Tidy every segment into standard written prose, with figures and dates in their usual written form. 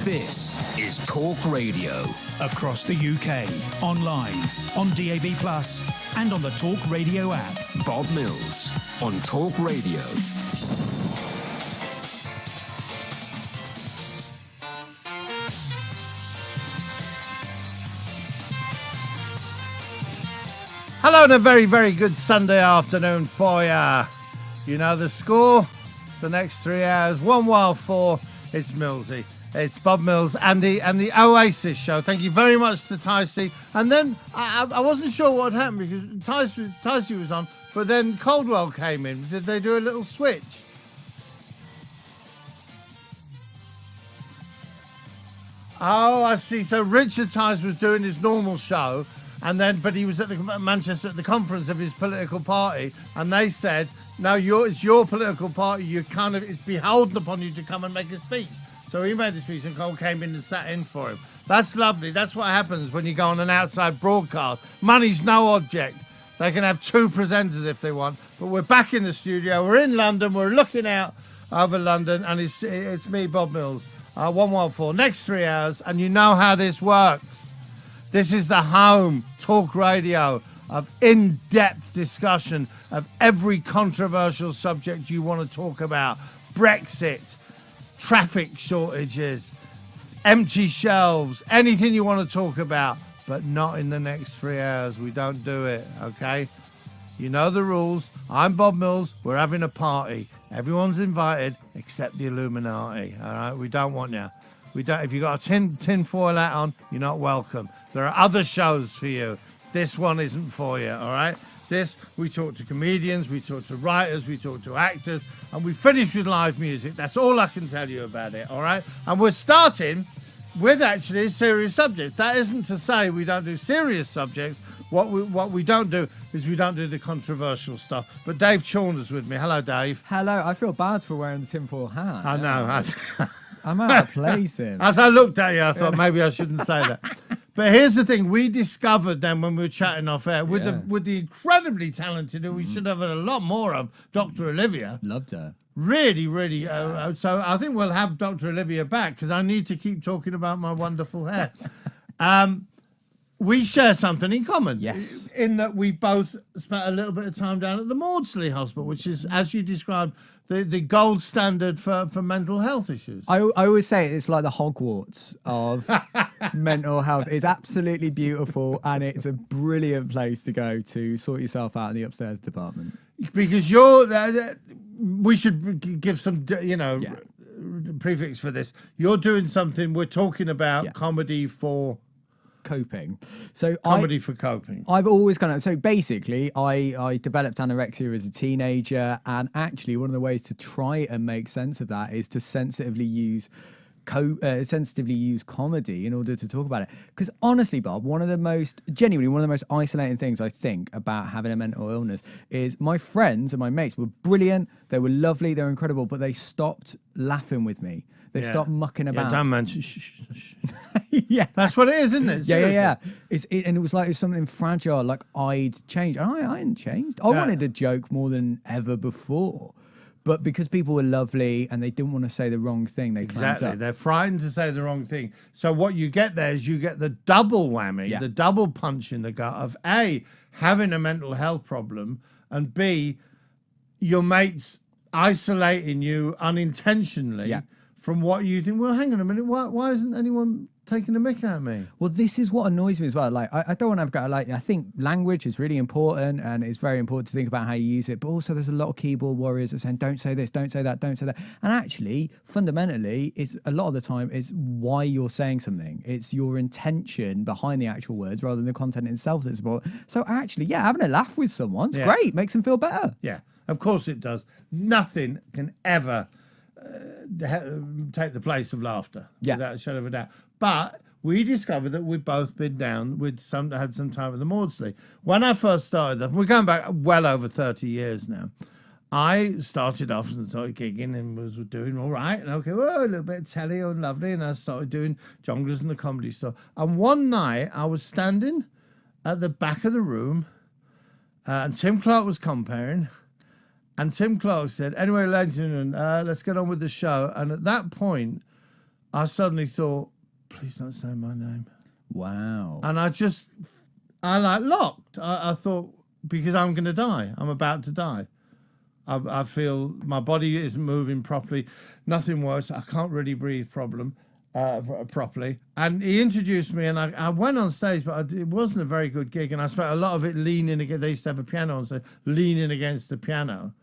This is Talk Radio. Across the UK, online, on DAB+, and on the Talk Radio app. Bob Mills on Talk Radio. Hello and a very, very good Sunday afternoon for ya. You know the score? The next 3 hours, 1 while 4, it's Millsy. It's Bob Mills and the Oasis show. Thank you very much to Ticey. And then I wasn't sure what happened because Ticey was on, but then Caldwell came in. Did they do a little switch? Oh, I see. So Richard Tice was doing his normal show, but he was at Manchester at the conference of his political party, and they said, "No, it's your political party. It's beholden upon you to come and make a speech." So he made a speech, and Cole came in and sat in for him. That's lovely. That's what happens when you go on an outside broadcast. Money's no object. They can have 2 presenters if they want. But we're back in the studio. We're in London. We're looking out over London, and it's me, Bob Mills. 114. Next 3 hours, and you know how this works. This is the home Talk Radio of in-depth discussion of every controversial subject you want to talk about. Brexit, traffic shortages, empty shelves, anything you want to talk about, but not in the next 3 hours. We don't do it, okay? You know the rules. I'm Bob Mills. We're having a party. Everyone's invited except the Illuminati, all right? We don't want you. We don't. If you've got a tin foil hat on, you're not welcome. There are other shows for you. This one isn't for you, all right? We talk to comedians, we talk to writers, we talk to actors, and we finish with live music. That's all I can tell you about it, all right? And we're starting with actually a serious subject. That isn't to say we don't do serious subjects. What we don't do is we don't do the controversial stuff. But Dave Chawner's with me. Hello, Dave. Hello. I feel bad for wearing the tinfoil hat. I know. I'm out of place in. As I looked at you, I thought maybe I shouldn't say that. But here's the thing: we discovered then when we were chatting off air with the incredibly talented, who we should have had a lot more of, Dr. Olivia. Loved her. Really, really. So I think we'll have Dr. Olivia back because I need to keep talking about my wonderful hair. We share something in common. Yes. In that we both spent a little bit of time down at the Maudsley Hospital, which is, as you described, the gold standard for mental health issues. I always say it's like the Hogwarts of mental health. It's absolutely beautiful, and it's a brilliant place to go to sort yourself out in the upstairs department. Because we should give some, prefix for this. You're doing something. We're talking about comedy for coping. Comedy for coping. I've always so basically I developed anorexia as a teenager, and actually one of the ways to try and make sense of that is to sensitively use comedy in order to talk about it. Because honestly, Bob, one of the most isolating things I think about having a mental illness is my friends and my mates were brilliant, they were lovely, they were incredible, but they stopped laughing with me. They stopped mucking about. Yeah, don't mention shh. Yeah, that's what it is, isn't it? Seriously. Yeah. And it was like it was something fragile. Like I'd changed. I hadn't changed. I wanted a joke more than ever before, but because people were lovely and they didn't want to say the wrong thing, they clamped up. They're frightened to say the wrong thing. So what you get there is you get the double whammy, the double punch in the gut of A, having a mental health problem, and B, your mates isolating you unintentionally from what you think. Well, hang on a minute. Why isn't anyone taking a mick at me? Well, this is what annoys me as well. Like, I don't want to have I think language is really important, and it's very important to think about how you use it. But also, there's a lot of keyboard warriors that are saying, "Don't say this, don't say that, don't say that." And actually, fundamentally, it's a lot of the time it's why you're saying something. It's your intention behind the actual words rather than the content itself that's important. So actually, having a laugh with someone's great. Makes them feel better. Yeah, of course it does. Nothing can ever take the place of laughter, without a shadow of a doubt. But we discovered that we'd both been down, had some time at the Maudsley. When I first started, we're going back well over 30 years now. I started off and started gigging and was doing all right. And a little bit of telly and lovely. And I started doing Jongleurs in the Comedy Store. And one night I was standing at the back of the room and Tim Clark was comparing. And Tim Clark said, "Anyway, ladies and gentlemen, let's get on with the show." And at that point, I suddenly thought, please don't say my name. Wow. And I locked. I thought, because I'm going to die. I'm about to die. I feel my body isn't moving properly. Nothing worse. I can't really breathe properly. And he introduced me, and I went on stage, but it wasn't a very good gig. And I spent a lot of it leaning against. They used to have a piano on, so leaning against the piano,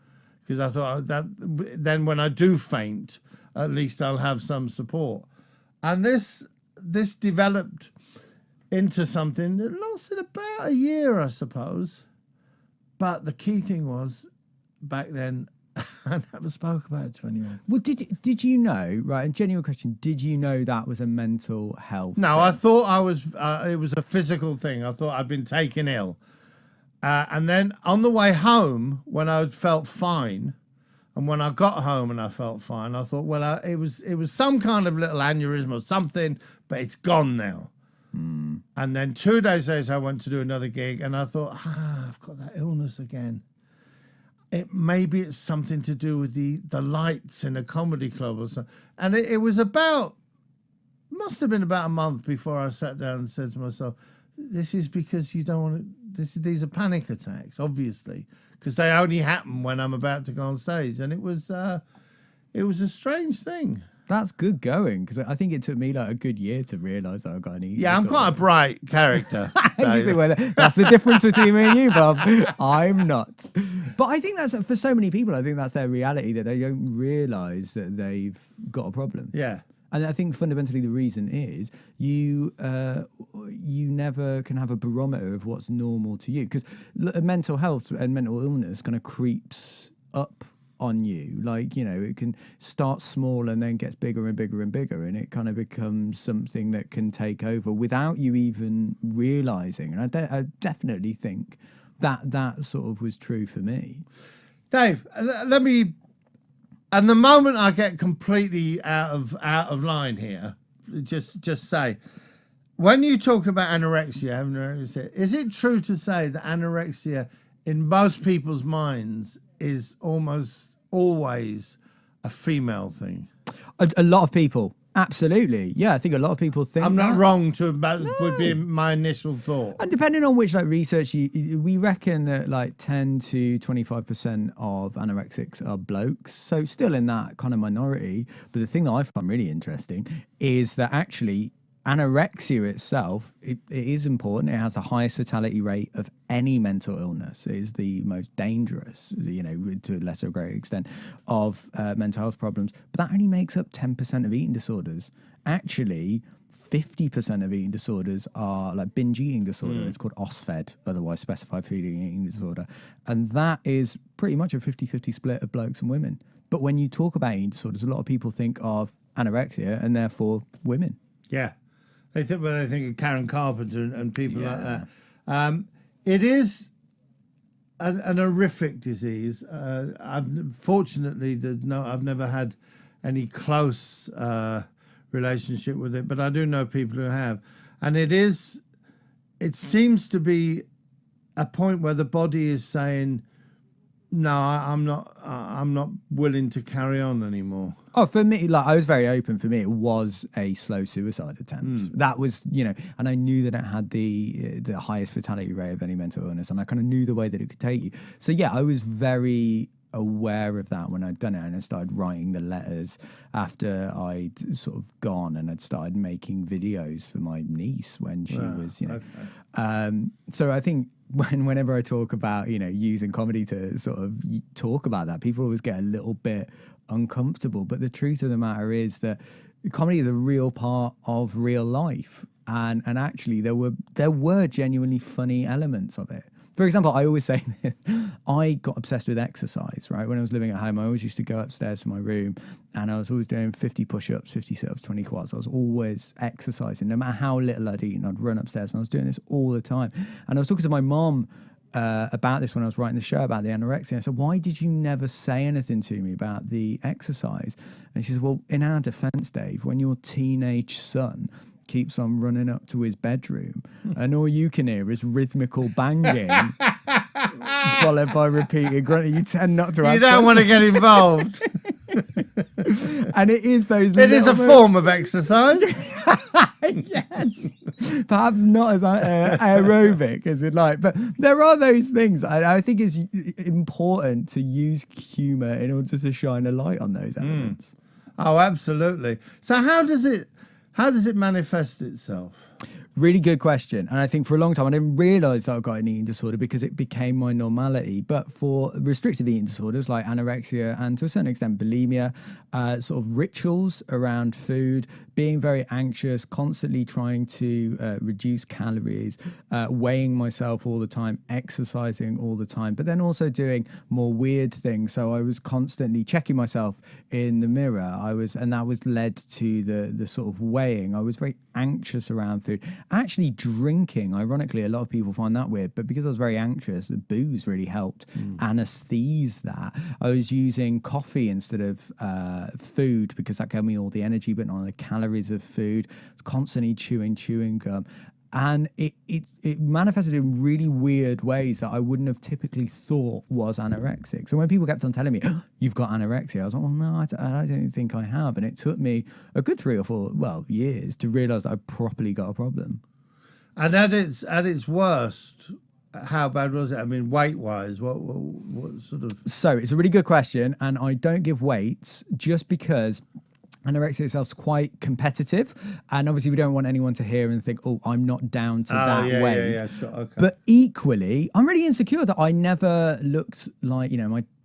because I thought that then when I do faint, at least I'll have some support. And this developed into something that lasted about a year, I suppose. But the key thing was, back then, I never spoke about it to anyone. Well, did you know, right, a genuine question, did you know that was a mental health No, thing? I thought it was a physical thing. I thought I'd been taken ill. And then on the way home, when I felt fine, and when I got home and I felt fine, I thought, well, it was some kind of little aneurysm or something, but it's gone now. And then 2 days later, I went to do another gig, and I thought, I've got that illness again. Maybe it's something to do with the lights in a comedy club or something. And it was must have been about a month before I sat down and said to myself, this is because you don't want to, these are panic attacks, obviously, because they only happen when I'm about to go on stage. And it was a strange thing. That's good going, because I think it took me like a good year to realise that I've got an eating Yeah, I'm disorder. quite a bright character. That's the difference between me and you, Bob. I'm not. But I think that's, for so many people, I think that's their reality, that they don't realise that they've got a problem. Yeah. And I think fundamentally the reason is you never can have a barometer of what's normal to you, because mental health and mental illness kind of creeps up on you. Like, you know, it can start small and then gets bigger and bigger and bigger, and it kind of becomes something that can take over without you even realising. And I definitely think that sort of was true for me. Dave, let me... And the moment I get completely out of line here, just say, when you talk about anorexia, is it true to say that anorexia in most people's minds is almost always a female thing? A lot of people, absolutely. Yeah, I think a lot of people think I'm not that. wrong would be my initial thought. And depending on which research, we reckon that 10 to 25% of anorexics are blokes. So still in that kind of minority. But the thing that I find really interesting is that actually anorexia itself, it is important. It has the highest fatality rate of any mental illness. It is the most dangerous, to a lesser or greater extent, of mental health problems. But that only makes up 10% of eating disorders. Actually, 50% of eating disorders are like binge eating disorder. It's called OSFED, otherwise specified food eating disorder. And that is pretty much a 50-50 split of blokes and women. But when you talk about eating disorders, a lot of people think of anorexia and therefore women. Yeah. They think of Karen Carpenter and people like that. It is an horrific disease. I've never had any close relationship with it, but I do know people who have. And it seems to be a point where the body is saying, no, I'm not willing to carry on anymore. Oh, for me, I was very open. For me, it was a slow suicide attempt. That was, and I knew that it had the highest fatality rate of any mental illness, and I kind of knew the way that it could take you. So yeah, I was very aware of that when I'd done it, and I started writing the letters after I'd sort of gone, and I'd started making videos for my niece when she was, Okay. So I think whenever I talk about, using comedy to sort of talk about that, people always get a little bit uncomfortable. But the truth of the matter is that comedy is a real part of real life. And actually there were genuinely funny elements of it. For example, I always say this, I got obsessed with exercise, right? When I was living at home, I always used to go upstairs to my room and I was always doing 50 push-ups, 50 sit-ups, 20 squats. I was always exercising. No matter how little I'd eaten, I'd run upstairs, and I was doing this all the time. And I was talking to my mom about this when I was writing the show about the anorexia. I said, why did you never say anything to me about the exercise? And she said, well, in our defense, Dave, when your teenage son keeps on running up to his bedroom and all you can hear is rhythmical banging followed by repeated grunting, you tend not to You don't want to get involved. And it is those. It is a form of exercise. Yes, perhaps not as aerobic as you'd like, but there are those things. I think it's important to use humour in order to shine a light on those elements. Oh, absolutely. So how does it manifest itself? Really good question. And I think for a long time, I didn't realise that I got an eating disorder because it became my normality. But for restrictive eating disorders like anorexia and to a certain extent bulimia, sort of rituals around food, being very anxious, constantly trying to reduce calories, weighing myself all the time, exercising all the time, but then also doing more weird things. So I was constantly checking myself in the mirror. And that was led to the sort of weighing. I was very anxious around food. Actually drinking, ironically, a lot of people find that weird, but because I was very anxious, the booze really helped anesthese that. I was using coffee instead of food because that gave me all the energy but not the calories of food. I was constantly chewing gum. And it manifested in really weird ways that I wouldn't have typically thought was anorexic. So when people kept on telling me, oh, you've got anorexia, I was like, well, no, I don't think I have. And it took me a good 3 or 4, years to realise that I properly got a problem. And at its worst, how bad was it? I mean, weight-wise, what sort of... So it's a really good question. And I don't give weights just because... anorexia itself is quite competitive, and obviously we don't want anyone to hear and think, oh, I'm not down to that weight. Yeah, sure, okay. But equally, I'm really insecure that I never looked like,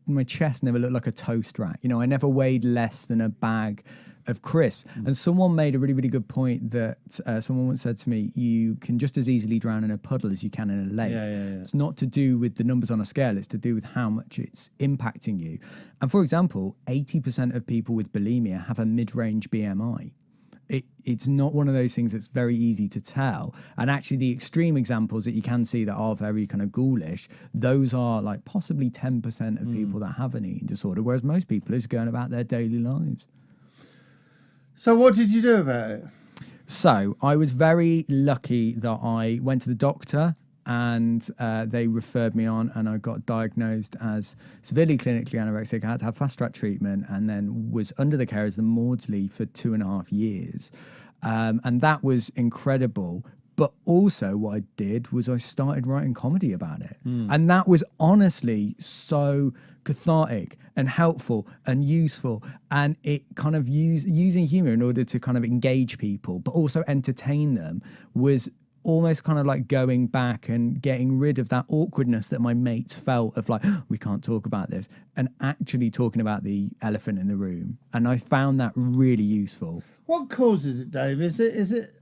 my chest never looked like a toast rack. I never weighed less than a bag of crisps. And someone made a really, really good point that someone once said to me, you can just as easily drown in a puddle as you can in a lake. Yeah. It's not to do with the numbers on a scale, it's to do with how much it's impacting you. And for example, 80% of people with bulimia have a mid-range BMI. It's not one of those things that's very easy to tell. And actually the extreme examples that you can see that are very kind of ghoulish, those are like possibly 10% of people that have an eating disorder, whereas most people are just going about their daily lives. So what did you do about it? So I was very lucky that I went to the doctor and they referred me on and I got diagnosed as severely clinically anorexic. I had to have fast track treatment and then was under the care as the Maudsley for 2.5 years. And that was incredible. But also what I did was I started writing comedy about it. And that was honestly so cathartic and helpful and useful. And it kind of using humor in order to kind of engage people, but also entertain them was almost kind of like going back and getting rid of that awkwardness that my mates felt of like, oh, we can't talk about this, and actually talking about the elephant in the room. And I found that really useful. What causes it, Dave? Is it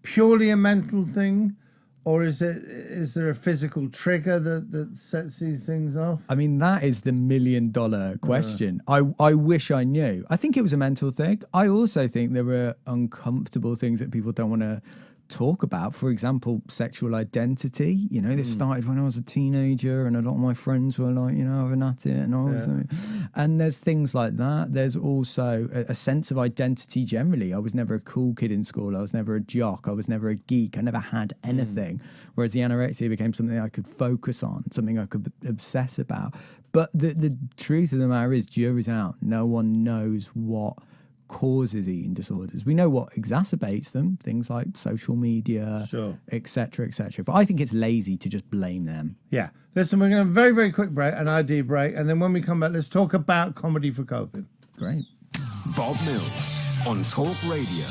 purely a mental thing, or is there a physical trigger that sets these things off? I mean, that is the $1 million question. I wish I knew. I think it was a mental thing. I also think there were uncomfortable things that people don't want to talk about. For example, sexual identity. This started when I was a teenager and a lot of my friends were like, having at it and all and there's things like that. There's also a sense of identity generally. I was never a cool kid in school. I was never a jock. I was never a geek. I never had anything. Whereas the anorexia became something I could focus on, something I could obsess about. But the truth of the matter is, jury's out. No one knows what causes eating disorders. We know what exacerbates them, things like social media, etc., etc. But I think it's lazy to just blame them. Yeah. Listen, we're going to have a very, very quick break, an ID break, and then when we come back, let's talk about comedy for coping. Great. Bob Mills on Talk Radio.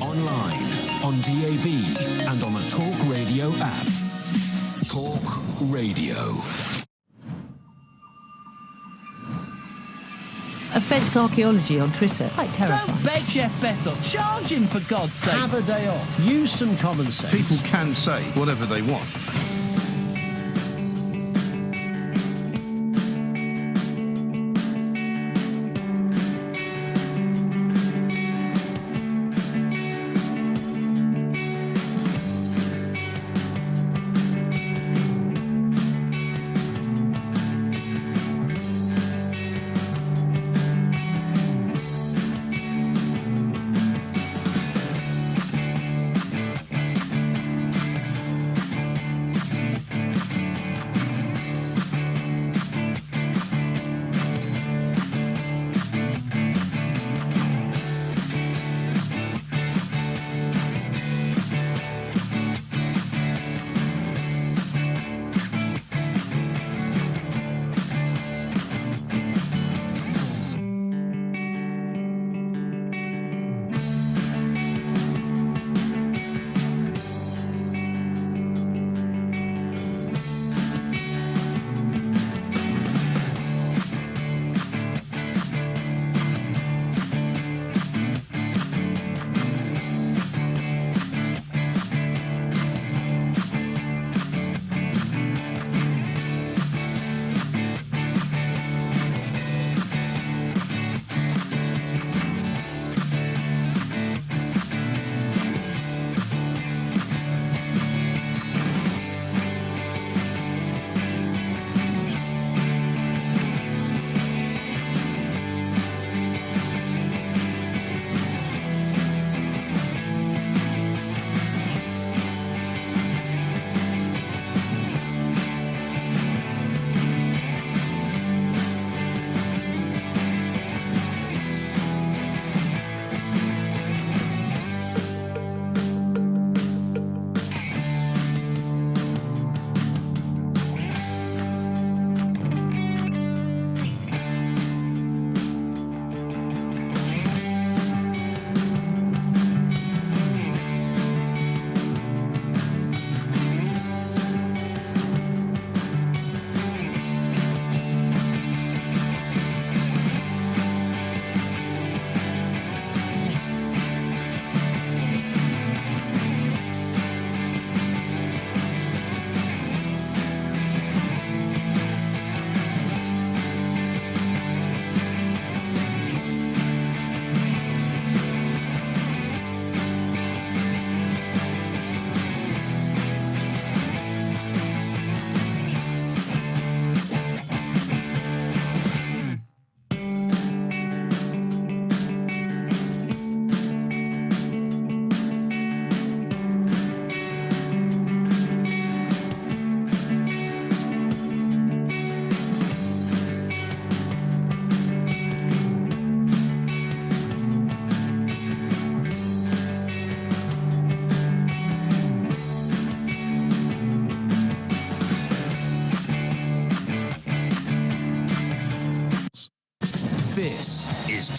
Online, on DAB, and on the Talk Radio app. Talk Radio. Offence archaeology on Twitter. Quite terrifying. Don't beg Jeff Bezos. Charge him, for God's sake. Have a day off. Use some common sense. People can say whatever they want.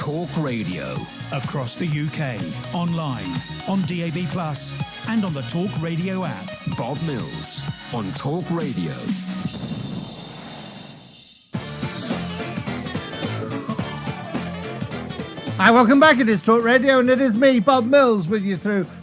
Talk Radio. Across the UK, online, on DAB+, and on the Talk Radio app. Bob Mills on Talk Radio. Hi, welcome back. It is Talk Radio, and it is me, Bob Mills, with you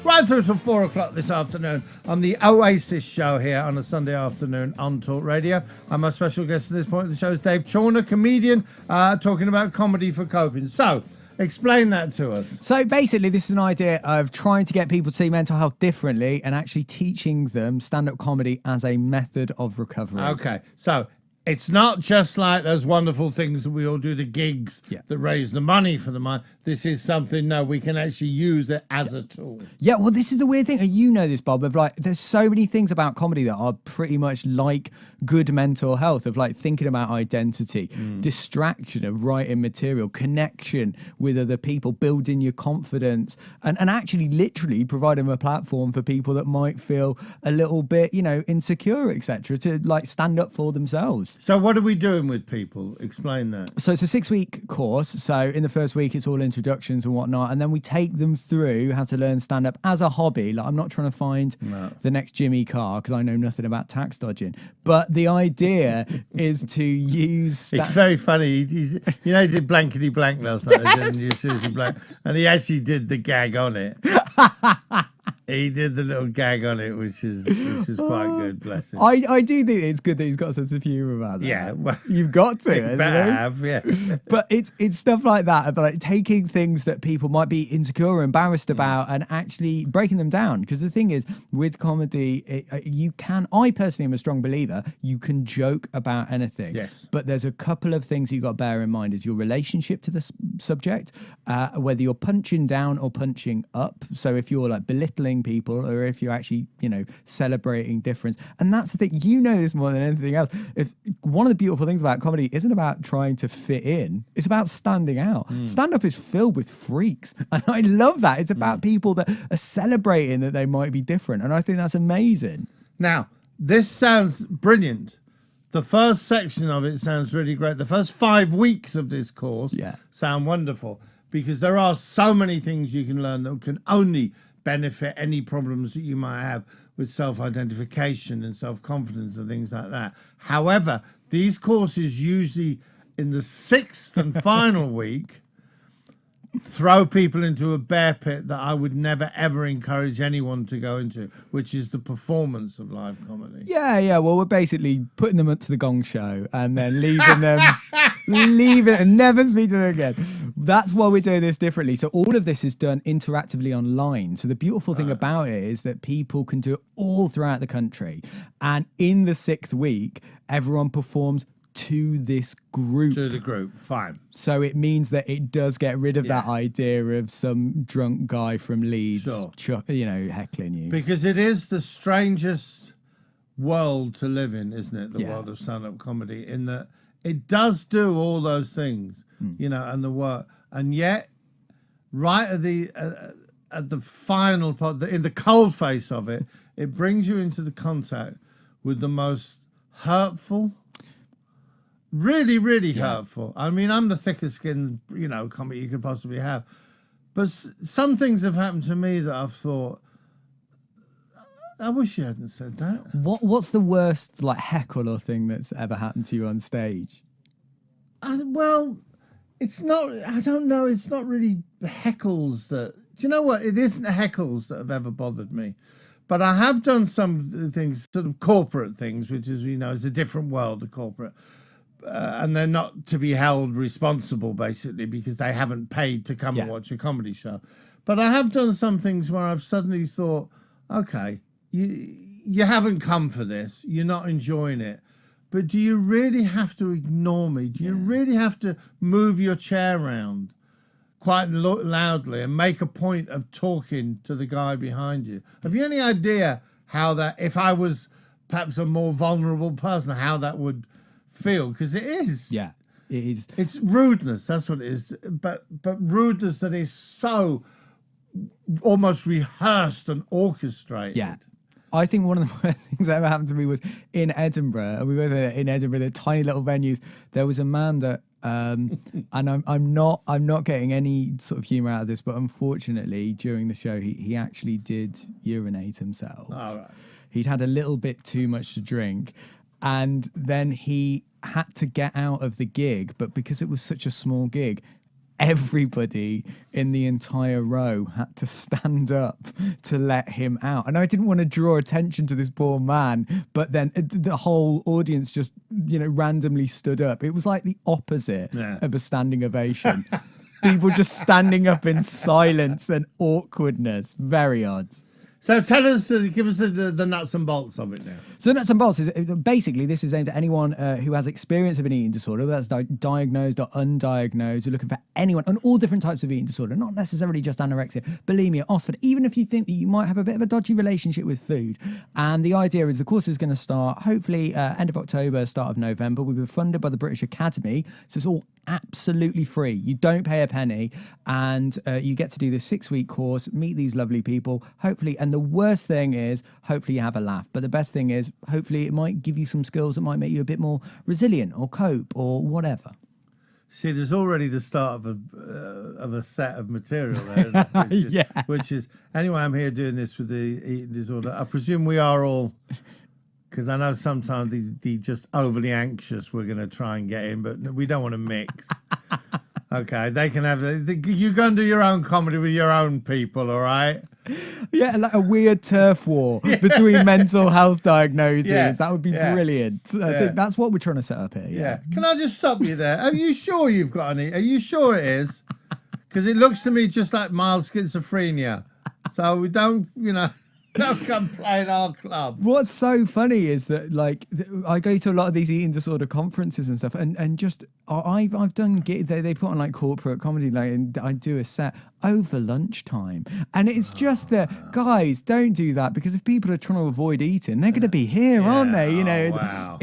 right through till 4 o'clock this afternoon on the Oasis show here on a Sunday afternoon on Talk Radio. And my special guest at this point of the show is Dave Chawner, comedian, talking about comedy for coping. So, explain that to us. So basically, this is an idea of trying to get people to see mental health differently and actually teaching them stand-up comedy as a method of recovery. Okay, so it's not just like those wonderful things that we all do, the gigs that raise the money for the money. This is something, we can actually use it as a tool. Yeah, well, this is the weird thing. And you know this, Bob, of like, there's so many things about comedy that are pretty much like good mental health, of like thinking about identity, distraction of writing material, connection with other people, building your confidence, and actually literally providing a platform for people that might feel a little bit, insecure, etc., to like stand up for themselves. So what are we doing with people? Explain that. So it's a 6-week course. So in the first week, it's all introductions and whatnot. And then we take them through how to learn stand-up as a hobby. Like, I'm not trying to find the next Jimmy Carr because I know nothing about tax dodging. But the idea is to use... It's very funny. He did Blankety Blank last night, didn't you, Susan Blank? And he actually did the gag on it. He did the little gag on it, which is quite good, bless him. I do think it's good that he's got a sense of humour about that. Yeah. Well, you've got to. You better have, yeah. But it's stuff like that, about like taking things that people might be insecure or embarrassed about and actually breaking them down. Because the thing is, with comedy, I personally am a strong believer, you can joke about anything. Yes. But there's a couple of things you've got to bear in mind, is your relationship to the subject, whether you're punching down or punching up. So if you're like belittling people, or if you're actually, celebrating difference. And that's the thing, this more than anything else. If one of the beautiful things about comedy isn't about trying to fit in, it's about standing out. Stand-up is filled with freaks. And I love that. It's about people that are celebrating that they might be different. And I think that's amazing. Now, this sounds brilliant. The first section of it sounds really great. The first 5 weeks of this course sound wonderful, because there are so many things you can learn that can only benefit any problems that you might have with self-identification and self-confidence and things like that. However, these courses usually in the 6th and final week throw people into a bear pit that I would never ever encourage anyone to go into, which is the performance of live comedy. Yeah. Well, we're basically putting them up to the Gong Show and then leaving them, and never speak to them again. That's why we're doing this differently. So all of this is done interactively online. So the beautiful thing about it is that people can do it all throughout the country. And in the 6th week, everyone performs to this group. To the group, fine. So it means that it does get rid of that idea of some drunk guy from Leeds, heckling you. Because it is the strangest world to live in, isn't it? The world of stand-up comedy, in that it does do all those things, and the work, and yet, right at the final part, in the cold face of it, it brings you into the contact with the most hurtful. Really, really hurtful. I mean, I'm the thickest skinned, comic you could possibly have. But some things have happened to me that I've thought, I wish you hadn't said that. What's the worst heckle or thing that's ever happened to you on stage? Well, it's not, I don't know, it's not really heckles that, do you know what? It isn't heckles that have ever bothered me. But I have done some things, sort of corporate things, which is, is a different world, the corporate. And they're not to be held responsible, basically, because they haven't paid to come and watch a comedy show. But I have done some things where I've suddenly thought, okay, you haven't come for this. You're not enjoying it. But do you really have to ignore me? Do you really have to move your chair around quite loudly and make a point of talking to the guy behind you? Have you any idea how that, if I was perhaps a more vulnerable person, how that would feel? Because it is. Yeah, it is. It's rudeness, that's what it is. But rudeness that is so almost rehearsed and orchestrated. Yeah. I think one of the worst things that ever happened to me was in Edinburgh. And we were there in Edinburgh, the tiny little venues. There was a man that And I'm not getting any sort of humour out of this, but unfortunately during the show he actually did urinate himself. All right. He'd had a little bit too much to drink, and then he had to get out of the gig, but because it was such a small gig, everybody in the entire row had to stand up to let him out. And I didn't want to draw attention to this poor man, but then the whole audience just, randomly stood up. It was like the opposite of a standing ovation. People just standing up in silence and awkwardness. Very odd. So give us the nuts and bolts of it now. So nuts and bolts is basically, this is aimed at anyone who has experience of an eating disorder, whether that's diagnosed or undiagnosed. We're looking for anyone on all different types of eating disorder, not necessarily just anorexia, bulimia, OSFOD, even if you think that you might have a bit of a dodgy relationship with food. And the idea is the course is going to start hopefully end of October, start of November. We've been funded by the British Academy, so it's all absolutely free. You don't pay a penny, and you get to do this 6-week course, meet these lovely people, hopefully. And the worst thing is, hopefully you have a laugh. But the best thing is, hopefully it might give you some skills that might make you a bit more resilient or cope or whatever. See, there's already the start of a set of material there, isn't it? Which is, anyway, I'm here doing this with the eating disorder. I presume we are all, because I know sometimes the just overly anxious we're going to try and get in, but we don't want to mix. Okay, they can have you go and do your own comedy with your own people, all right? Yeah, like a weird turf war between mental health diagnoses. That would be brilliant. I think that's what we're trying to set up here. Yeah. Can I just stop you there? Are you sure you've got any? Are you sure it is? Because it looks to me just like mild schizophrenia. So we don't, don't come play in our club. What's so funny is that, like, I go to a lot of these eating disorder conferences and stuff, and just I've done they put on like corporate comedy, like, and I do a set over lunchtime, and it's just that, guys, don't do that, because if people are trying to avoid eating, they're going to be here, aren't they? Wow.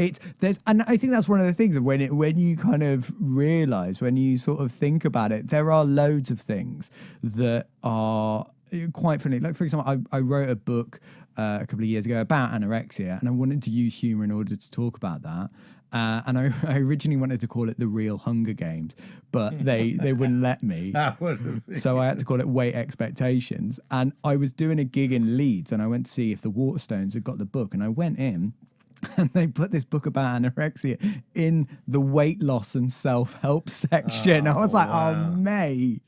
And I think that's one of the things when you kind of realise, when you sort of think about it, there are loads of things that are quite funny. Like, for example, I wrote a book a couple of years ago about anorexia, and I wanted to use humour in order to talk about that. And I originally wanted to call it The Real Hunger Games, but they wouldn't let me. So I had to call it Weight Expectations. And I was doing a gig in Leeds, and I went to see if the Waterstones had got the book, and I went in, and they put this book about anorexia in the weight loss and self-help section. I was like, wow. Oh, mate.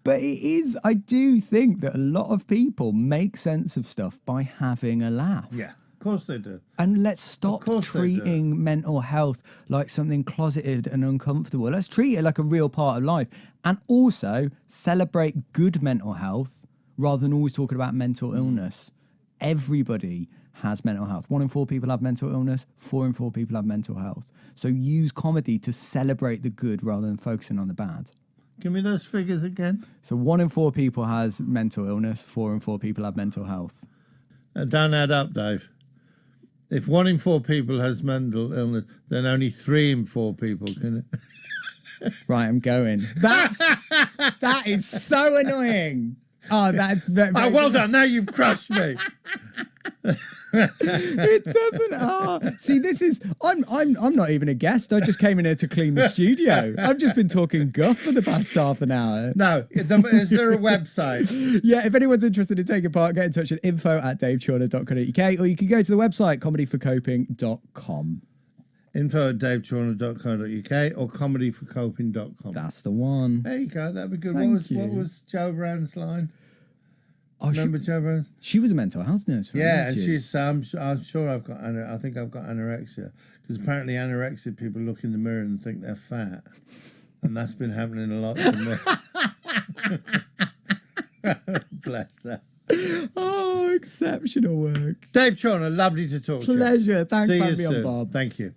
But it is, I do think that a lot of people make sense of stuff by having a laugh. Yeah, of course they do. And let's stop treating mental health like something closeted and uncomfortable. Let's treat it like a real part of life. And also celebrate good mental health rather than always talking about mental illness. Everybody has mental health. 1 in 4 people have mental illness. 4 in 4 people have mental health. So use comedy to celebrate the good rather than focusing on the bad. Give me those figures again. So 1 in 4 people has mental illness. 4 in 4 people have mental health. Don't add up, Dave. If 1 in 4 people has mental illness, then only 3 in 4 people can. Right, I'm going. That is so annoying. Oh, that's very. Oh, well done. Now you've crushed me. It doesn't. See, this is. I'm not even a guest. I just came in here to clean the studio. I've just been talking guff for the past half an hour. No, is there a website? Yeah, if anyone's interested in taking part, get in touch at info@davechawner.co.uk, or you can go to the website comedyforcoping.com. info@davechawner.co.uk or comedyforcoping.com. That's the one. There you go. That'd be good. What was Jo Brand's line? Oh, remember Jo Brand? She was a mental health nurse. And she's. I'm sure I've got. I think I've got anorexia, because apparently anorexic people look in the mirror and think they're fat, and that's been happening a lot to me. Bless her. Oh, exceptional work. Dave Chawner, lovely to talk to you. Pleasure. Thanks for having me soon. on, Bob. Thank you.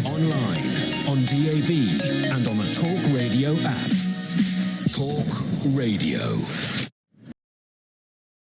Online, on DAB, and on the Talk Radio app. Talk Radio.